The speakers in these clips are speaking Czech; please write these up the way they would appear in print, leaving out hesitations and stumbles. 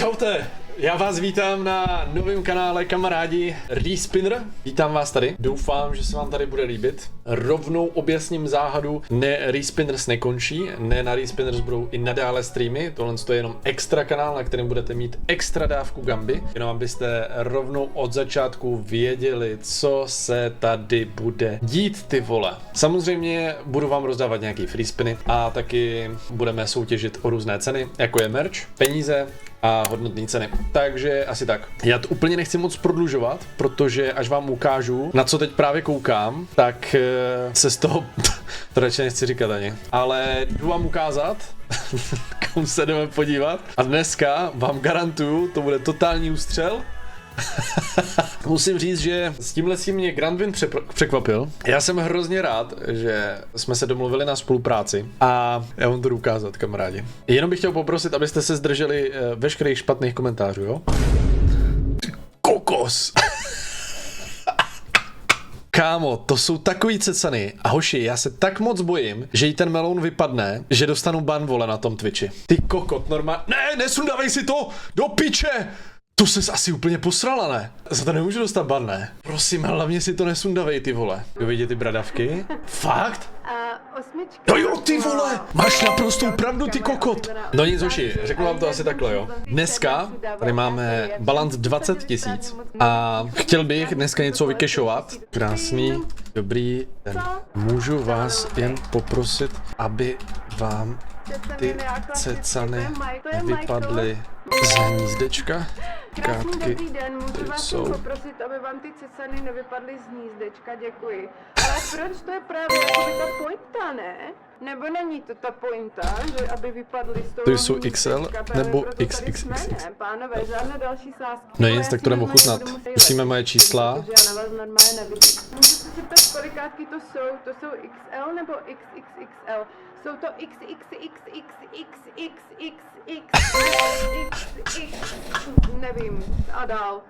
Čaute, já vás vítám na novém kanále kamarádi Respinner. Vítám vás tady, doufám, že se vám tady bude líbit. Rovnou objasním záhadu, ne Respinners nekončí, ne na Respinners budou i nadále streamy, tohle je jenom extra kanál, na kterém budete mít extra dávku gamby, jenom abyste rovnou od začátku věděli, co se tady bude dít, ty vole. Samozřejmě budu vám rozdávat nějaký free spiny a taky budeme soutěžit o různé ceny, jako je merch, peníze a hodnotné ceny. Takže asi tak. Já to úplně nechci moc prodlužovat, protože až vám ukážu, na co teď právě koukám, tak se z toho, to radši nechci říkat ani, ale jdu vám ukázat, kam se jdeme podívat a dneska vám garantuju, to bude totální ústřel. Musím říct, že s tímhle si mě Grandwin překvapil. Já jsem hrozně rád, že jsme se domluvili na spolupráci a já vám to jdu ukázat, kamarádi. Jenom bych chtěl poprosit, abyste se zdrželi veškerých špatných komentářů, jo? Kokos! Kámo, to jsou takový cecany a hoši, já se tak moc bojím, že jí ten meloun vypadne, že dostanu ban, vole, na tom Twitchi. Ty kokot, normálně. Ne, nesundavej si to! Do piče! To ses asi úplně posrala, ne? Za to nemůžu dostat ban, ne? Prosím, hlavně si to nesundavej, ty vole. Jo, vidíte ty bradavky? Fakt? Osmička. No jo, ty vole! Máš naprostou pravdu, ty kokot! No nic, hoši, řeknu vám to asi takhle, jo. Dneska tady máme balans 20 000 a chtěl bych dneska něco vykešovat. Krásný, dobrý den. Můžu vás jen poprosit, aby vám ty cecany vypadly z hnízdečka? Kátky, Dobrý den, můžu vás jsou. poprosit, aby vám ty cecany nevypadly z hnízdečka, děkuji. Ale proč to je právě jakoby ta pointa, ne? Nebo není to ta pointa, že aby vypadly z toho To jsou hnízdečka, XL právě nebo proto tady XXX? jsme, ne, pánové, žádné další sásky. No nic, tak to jdem ochutnat. Musíme moje čísla. Protože já na vás normálně nevidím. Můžu se zeptat, kolikátky to jsou? To jsou XL nebo XXXL? Jsou to nevím, a dál.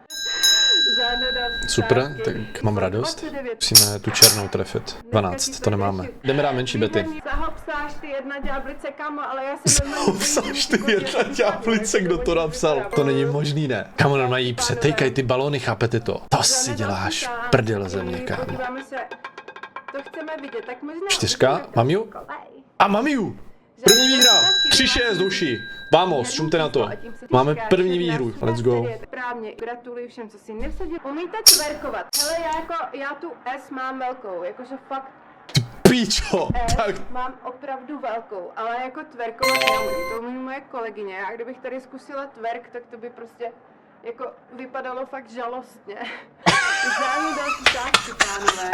Žádné další Super, sázky. tak mám radost. 29. Musíme tu černou trefit. 12, to nemáme. Jdeme dát menší bety. Zahopsáš ty jedna ďáblice, kámo, ale já si Zahopsáš ty jedna ďáblice, kdo to napsal? To není možný, ne? Kámo, normálně jí přetejkaj ty balony, chápete to? To si děláš prdel ze mě, kámo. Podíváme se. To chceme vidět, tak možná... 4, mám ju? A mám ju! První výhra! 3-6, duši! Vamos, šumte na to. Máme první výhru, let's go. Správně, gratuluji všem, co si nevsadil. Umíte twerkovat. Hele, já tu S mám velkou, jakože fakt Píčo! S Tak, mám opravdu velkou, ale jako twerkovat neumím, to umí moje kolegyně. A kdybych tady zkusila twerk, tak to by prostě jako vypadalo fakt žalostně. Žádný další sázky, pánové.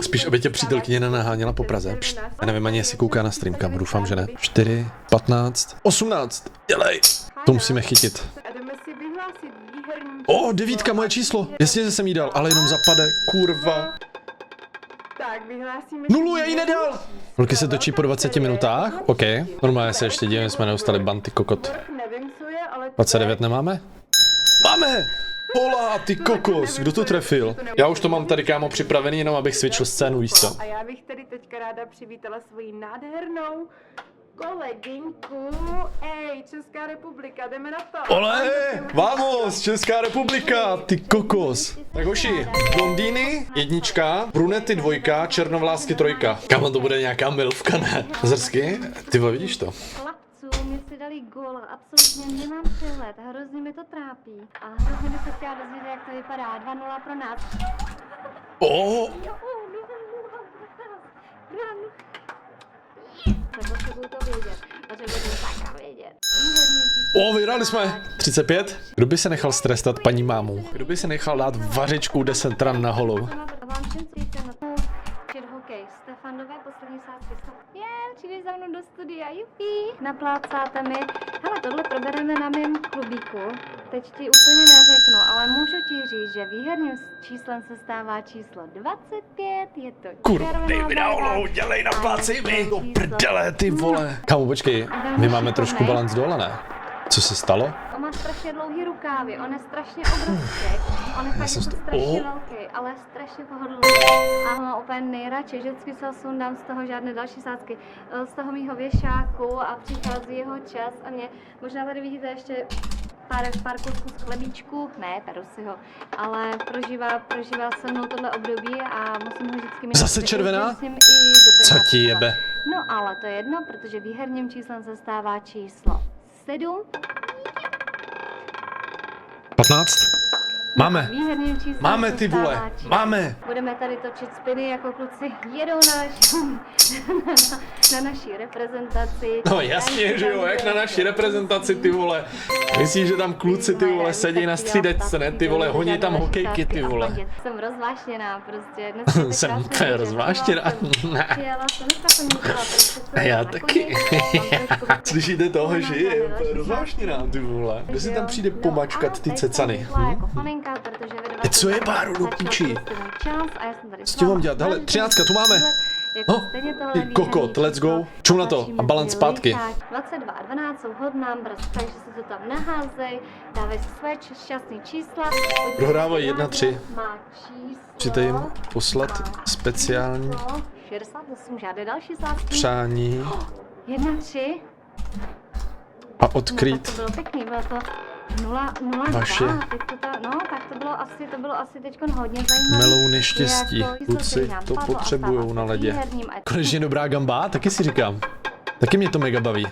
spíš aby tě přítelkyně nenaháněla po Praze. Pšt, já nevím ani, jestli kouká na stream, kam, doufám, že ne. 4, 15, 18, dělej! To musíme chytit. A jdeme si vyhlásit výherní... O, 9, moje číslo! Jasně, že jsem jí dal, ale jenom zapade, kurva. Tak, vyhlásíme... 0, já jí nedal! Vlky se točí po 20 minutách, OK. Normálně se ještě divím, jsme neustali banty kokot. Nevím, co je, ale... 29 nemáme? Máme! Hola, ty kokos, kdo to trefil? Já už to mám tady, kámo, připravený, jenom abych switchl scénu, víš co? A já bych tedy teďka ráda přivítala svoji nádhernou kolegyňku. Ej, Česká republika, jdeme na to. Ole, vamos, Česká republika, ty kokos. Tak hoši, blondýny, 1, brunety 2, černovlásky 3. Kámo, to bude nějaká milvka, ne? Zrsky? Ty vole, vidíš to? Chlapců mi si dali góla, absolutně nemám přehled, hrozně mi to trápí. A hrozně by se chtěla dozvědět, jak to vypadá, 2-0 pro nás. O, Potřebuju to vědět, potřebuju to sakra vědět. vyhráli jsme. 35. Kdo by se nechal strestat paní mámu? Kdo by se nechal dát vařečku 10 ran na holu? Vám všem cítíte na to. Hokej, Stefandové, poslední sázky. Přijdeš za mnou do studia, jupi. Naplácáte mi. Hele, tohle probereme na mém klubíku. Teď ti úplně neřeknu, ale můžu ti říct, že výherním číslem se stává číslo 25, je to Kurva, dej mi na holu, dělej, naplácej mi, do prdele, ty vole. Kámo, počkej, my máme trošku balans dole, ne? Co se stalo? On má strašně dlouhý rukávy, on je strašně obrovský, on je fakt jako strašně velký, ale strašně pohodlný. A ho má úplně nejradši, vždycky se ho sundám z toho žádné další sázky, z toho mýho věšáku a přichází jeho čas a mě, možná tady vidíte ještě pár kusků z chlebíčku, ne, peru si ho, ale prožívá se mnou tohle období a musím ho vždycky mít. Zase červená? Musím i do Co pekla ti schovat. jebe? No ale to je jedno, protože výherním číslem se stává číslo 7. 15? Máme. Výherním číslem Máme se ty stává vole. číslo. Máme. Budeme tady točit spiny, jako kluci jedou na naší reprezentaci. No jasně, že jo, jak na naší reprezentaci, ty vole. Myslíš, že tam kluci, ty vole, sedí na střídečce, ne, ty vole, honí tam hokejky, ty vole. Jsem rozvášněná prostě. Jsem úplně rozváštěná. Já taky. Slyšíte toho, že je úplně rozvášněná, ty vole. Kdo si tam přijde pomačkat ty cecany? Co je, Báro, do píči? S tím mám dělat, hele, 13 tu máme. No, ty kokot, let's go. Čum na to a balans zpátky. 22 a 12 jsou hod numbers, takže si to tam naházej, dávej si svoje šťastný čísla. Prohrávají 1-3. Má číslo. Chcete jim poslat speciální 68, žádné další sázky. přání 1-3. a odkrýt No, tak to bylo pěkný, bylo to 0-2. Vaše. Teď tak to bylo asi teďkon hodně zajímavé. melouny štěstí. Kluci to potřebujou na ledě. Konečně dobrá gamba, taky si říkám. Taky mě to mega baví.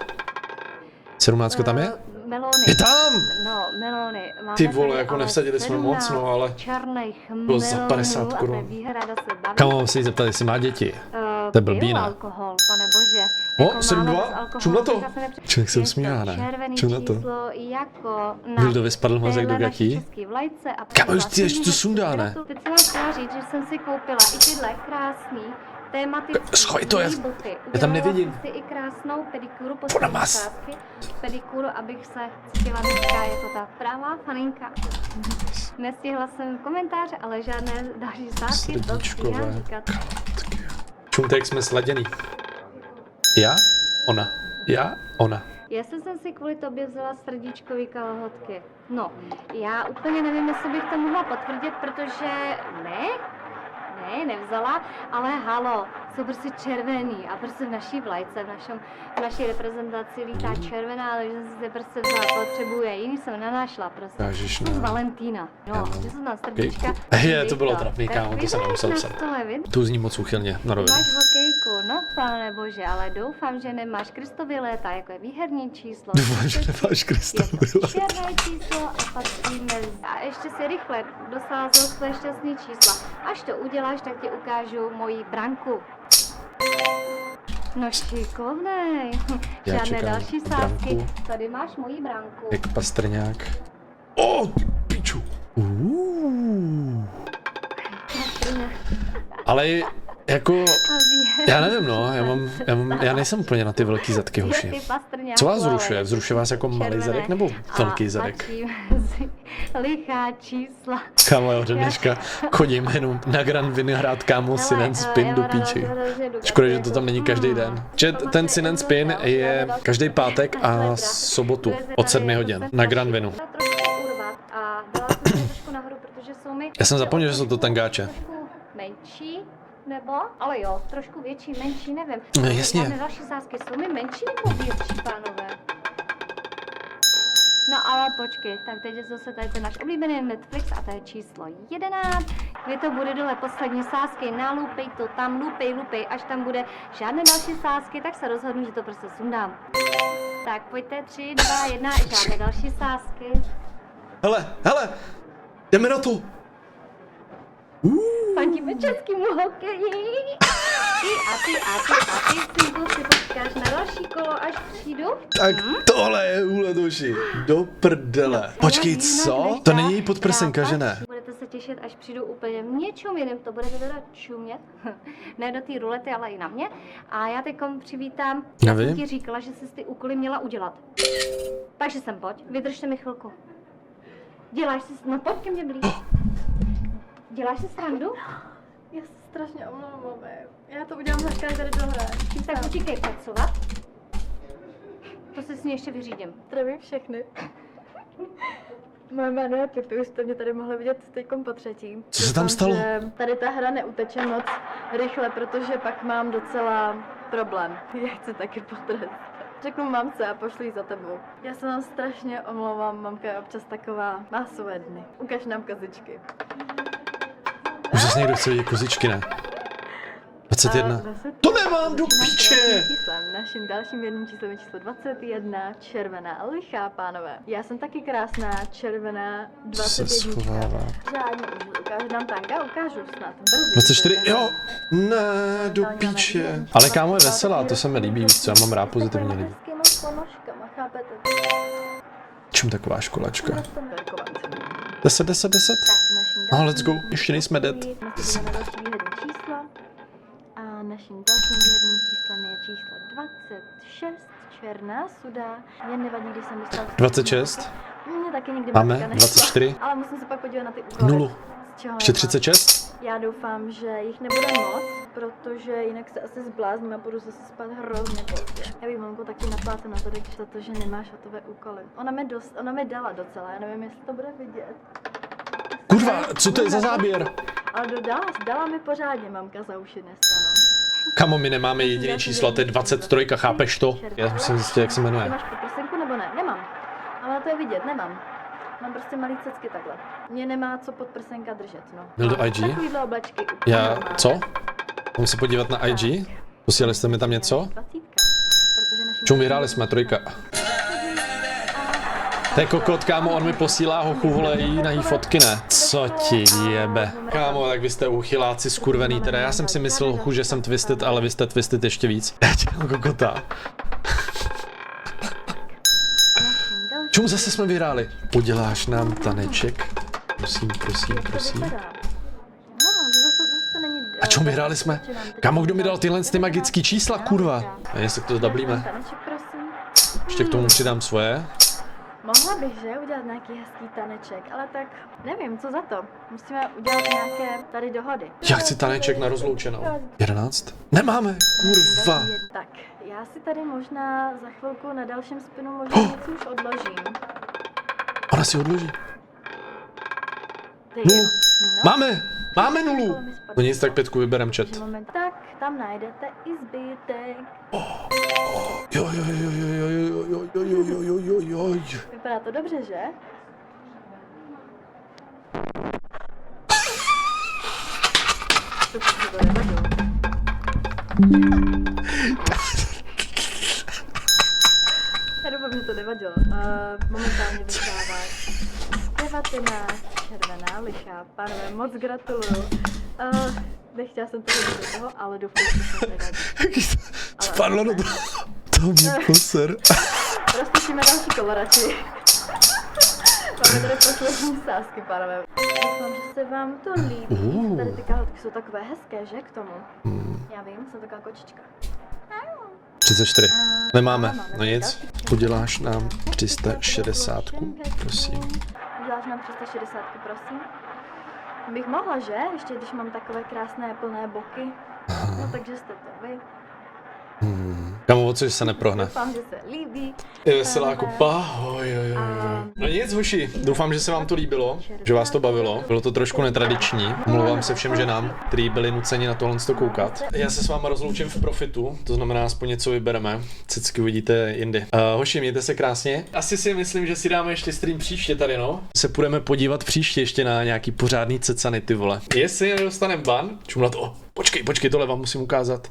17 tam je? Melony. Je tam! No, melony. Máme Ty vole, tady jako ale nevsadili jsme moc, no, ale černých bylo za melonů 50 a to je korun. výhra, kdo se baví. Kam mám se jí zeptat, jestli má děti? To je blbý, Piju ne? alkohol, pane bože. O, Jako 7-2? máme bez alkoholu, Čum na to? teďka se nepři- Člověk se Je usmívá, to ne? červený Čum na to? číslo jako na Vildovi spadl mozek do téhle naší gatí. český vlajce a Kámo, už prostě ty ještě to sundá, ne? Teď jsem vám chtěla říct, že jsem si koupila i tyhle krásný tematický Schoj to, já boty. tam Udělala nevidím. jsem si i krásnou pedikuru po Ona mas. sázky. Pedikuru, abych se cítila dneska jako ta pravá faninka. Nestihla jsem komentáře, ale žádné další sázky. To Srdíčkové stíhám říkat. kalhotky. Čumtek jsme sladěný. Já? Ona. Já? Ona. Jestli jsem si kvůli tobě vzala srdíčkový kalhotky. No, já úplně nevím, jestli bych to mohla potvrdit, protože nevzala, ale halo, jsou prostě červený a prostě v naší vlajce, v naší reprezentaci lítá červená, takže jsem si prostě vzala, potřebuje, jiný jsem nenašla prostě. Kážeš Z na... Valentína, no, že jsem tam srdíčka. Je, to bylo trapný, kámo, to jsem nemusel psat. Tu zní moc úchylně, na rovinu. Máš hokejku, no pane bože, ale doufám, že nemáš Kristovy léta, jako je výherní číslo. Doufám, že nemáš Kristovy léta. Černé číslo a patří mezi. A ještě si rychle dosázel své šťastné čísla. Až to uděláš, tak ti ukážu moji branku. No šikovnej. Já Žádné čekám další branku. sázky. Tady máš moji branku. Jak Pastrňák. O, ty piču. Ale jako, já nevím, no, já nejsem úplně na ty velký zadky, hoši. Co vás zrušuje? Vzrušuje vás jako malý zadek nebo velký zadek? Lichá čísla. Kámo, já od dneška chodím jenom na Grand Vinohrad, kámo, Sin Spin do píči. Škoda, že to tam není každý den. Ten Sin Spin je každý pátek a sobotu od 7 hodin na Grand Vinu. Já jsem zapomněl, že jsou to tangáče. Menší, nebo? Ale jo, trošku větší, menší, nevím. No, jasně. Žádné další sázky jsou mi menší nebo větší, pánové? No ale počkej, tak teď je zase tady ten náš oblíbený Netflix a to je číslo 11. Kdy to bude dole poslední sázky, nalupej to tam, lupej, až tam bude žádné další sázky, tak se rozhodnu, že to prostě sundám. Tak pojďte, 3, 2, 1, žádné další sázky. Hele, jdeme na to. Fandíme českému hokeji. A ty, synku, si počkáš na další kolo, až přijdu? Tak tohle je úledoši. Do prdele. Počkej, co? To není podprsenka, že ne? Budete se těšit, až přijdu úplně v něčem jiném, to budete teda čumět. Ne do té rulety, ale i na mě. A já teďkom přivítám, já jsem ti říkala, že jsi ty úkoly měla udělat. Takže sem pojď, vydržte mi chvilku. Děláš si, no pojď ke mně blíž. Děláš si srandu? Já se strašně omlouvám. Já to udělám hnedka, tady dohraje. Tak utíkej pracovat. To se s ní ještě vyřídím. Zdravím všechny. Moje jméno je Pipi, už jste mě tady mohli vidět teďkom po třetí. Co se tam stalo? Tady ta hra neuteče moc rychle, protože pak mám docela problém. Já chci taky potrestat. Řeknu mamce a pošlu ji za tebou. Já se vám strašně omlouvám, mamka je občas taková, má své dny. Ukaž nám kozičky. Už zase někdo chce vidět kozičky, ne? 21. To nemám do píče! Naším dalším jedním číslem je číslo 21, červená lichá, pánové. Já jsem taky krásná, červená, Se 21. schovává. Řádně ukážu nám tanka, ukážu snad. Brzy. 24, jo! Ne, do píče. Ale kámo je veselá, to se mi líbí, víš co, já mám rád pozitivní lidi. Ponožkama, chápete? Čím taková školačka? 10. 10, 10, 10. Tak, naším No, dalším let's go, ještě nejsme dead. Musíme na další výherní číslo. A naším dalším výherním číslem je číslo 26, černá suda. Jen nevadí, když jsem dostala... 26. Mě taky nikdy Máme, matka nešla. 24. Ale musím se pak podívat na ty úkoly. 0. Z čeho Ještě nemám. 36. Já doufám, že jich nebude moc, protože jinak se asi zblázním a budu zase spát hrozně pozdě. Já bych mamku taky naplácla na zadek za to, že nemáš hotové úkoly. Ona mi dala docela, já nevím, jestli to bude vidět. Kurva, co to je za záběr? Ale dala mi pořádně mamka za uši dneska, no. Kamo, my nemáme jediný číslo, to je 23, chápeš to? Já musím zjistit, jak se Ty jmenuje. máš podprsenku nebo ne? Nemám. Ale to je vidět, nemám. Mám prostě malý cecky takhle. Mě nemá co podprsenka držet, no. Byl do IG? Takovýhle oblečky úplně Já, normálně. co? Mám se podívat na IG? Posílali jste mi tam něco? 20, protože naším... Čemu vyhráli jsme, 3. To je kokot, kámo, on mi posílá hochu, vole, jí na jí fotky, ne? Co ti jebe? Kámo, tak vy jste uchyláci skurvený, teda já jsem si myslel, hochu, že jsem twisted, ale vy jste twisted ještě víc. Já tě mám kokota. Čemu zase jsme vyhráli? Uděláš nám taneček? Prosím, prosím, prosím. A čemu vyhráli jsme? Kámo, kdo mi dal tyhle ty magický čísla, kurva? A jestli to zdablíme. Ještě k tomu přidám svoje. Mohla bych, že, udělat nějaký hezký taneček, ale tak nevím, co za to. Musíme udělat nějaké tady dohody. Já chci taneček na rozloučenou. 11? Nemáme, kurva. Tak, já si tady možná za chvilku na dalším spinu možná něco už odložím. Ona si odloží. Ty, Nulu. no, Máme! Máme nulu! No nic, tak 5 vyberem chat. tak, tam najdete i zbytek. Jo, jo, jo, jo, jo, jo, jo, jo, jo, jo, jo, jo, jo. Vypadá to dobře, že? To nevadilo. Já doufám, že to nevadilo. Momentálně vyhrává 19, červená lichá. Pánové, moc gratuluju. Nechtěla jsem to říct do toho, ale doufám, že to nevadí. Spadlo do toho. To mě poser. Roztočíme další koloraci. Máme tady poslední sázky, pánové. Doufám, že se vám to líbí. Tady ty kalhotky jsou takové hezké, že, k tomu? Já vím, jsem taková kočička. 34. Nemáme, no nic. Uděláš nám 360, prosím. Uděláš nám 360, prosím? Bych mohla, že? Ještě když mám takové krásné plné boky. No takže jste to vy. Kamu, o což se neprohne. Doufám, že se líbí. Je veselá kupa. No nic, hoši, doufám, že se vám to líbilo, že vás to bavilo. Bylo to trošku netradiční. Omlouvám se všem ženám, kteří byli nuceni na tohle koukat. Já se s váma rozloučím v profitu, to znamená aspoň něco vybereme. Cecky uvidíte jindy. Hoši, mějte se krásně. Asi si myslím, že si dáme ještě stream příště tady, no. Se půjdeme podívat příště ještě na nějaký pořádný cecany, ty vole. Jestli nedostanem ban, čumlat, počkej, tohle vám musím ukázat.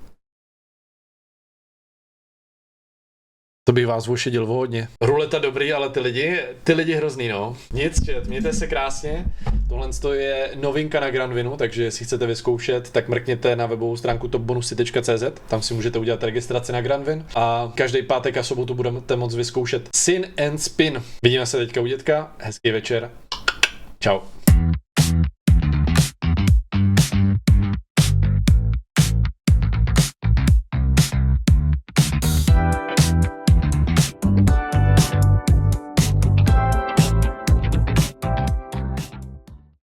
To bych vás ošidil hodně. Ruleta dobrý, ale ty lidi hrozný, no. Nic, chat, mějte se krásně. Tohle je novinka na Granvinu, takže jestli chcete vyzkoušet, tak mrkněte na webovou stránku topbonusy.cz, tam si můžete udělat registraci na Granvin a každý pátek a sobotu budete moct vyzkoušet Sin and Spin. Vidíme se teďka u dětka, hezký večer. Čau.